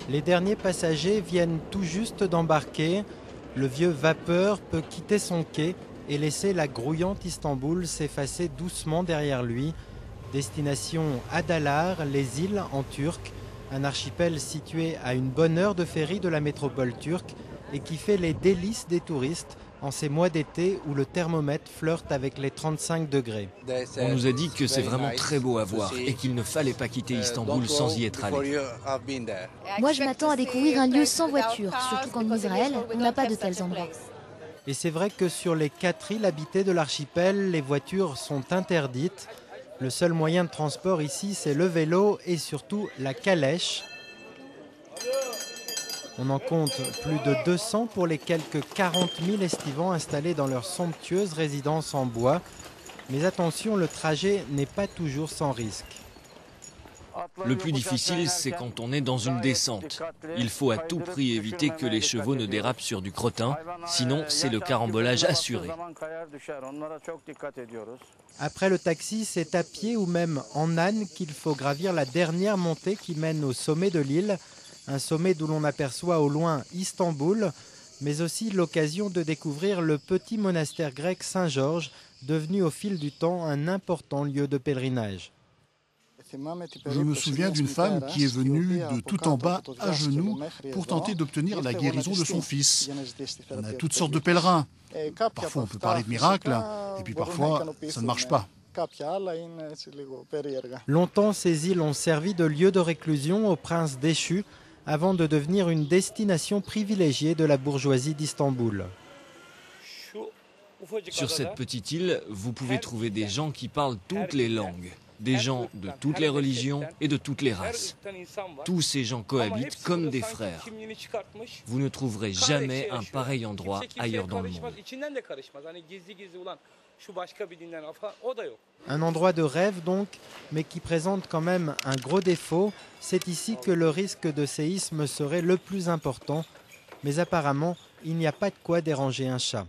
Les derniers passagers viennent tout juste d'embarquer. Le vieux vapeur peut quitter son quai et laisser la grouillante Istanbul s'effacer doucement derrière lui. Destination Adalar, les îles en turc, un archipel situé à une bonne heure de ferry de la métropole turque et qui fait les délices des touristes en ces mois d'été où le thermomètre flirte avec les 35 degrés. On nous a dit que c'est vraiment très beau à voir et qu'il ne fallait pas quitter Istanbul sans y être allé. Moi, je m'attends à découvrir un lieu sans voiture, surtout qu'en Israël, on n'a pas de tels endroits. Et c'est vrai que sur les 4 îles habitées de l'archipel, les voitures sont interdites. Le seul moyen de transport ici, c'est le vélo et surtout la calèche. On en compte plus de 200 pour les quelques 40 000 estivants installés dans leur somptueuse résidence en bois. Mais attention, le trajet n'est pas toujours sans risque. Le plus difficile, c'est quand on est dans une descente. Il faut à tout prix éviter que les chevaux ne dérapent sur du crottin, sinon c'est le carambolage assuré. Après le taxi, c'est à pied ou même en âne qu'il faut gravir la dernière montée qui mène au sommet de l'île. Un sommet d'où l'on aperçoit au loin Istanbul, mais aussi l'occasion de découvrir le petit monastère grec Saint-Georges, devenu au fil du temps un important lieu de pèlerinage. Je me souviens d'une femme qui est venue de tout en bas à genoux pour tenter d'obtenir la guérison de son fils. On a toutes sortes de pèlerins. Parfois on peut parler de miracles, et puis parfois ça ne marche pas. Longtemps, ces îles ont servi de lieu de réclusion aux princes déchus, avant de devenir une destination privilégiée de la bourgeoisie d'Istanbul. Sur cette petite île, vous pouvez trouver des gens qui parlent toutes les langues, des gens de toutes les religions et de toutes les races. Tous ces gens cohabitent comme des frères. Vous ne trouverez jamais un pareil endroit ailleurs dans le monde. Un endroit de rêve donc, mais qui présente quand même un gros défaut. C'est ici que le risque de séisme serait le plus important. Mais apparemment, il n'y a pas de quoi déranger un chat.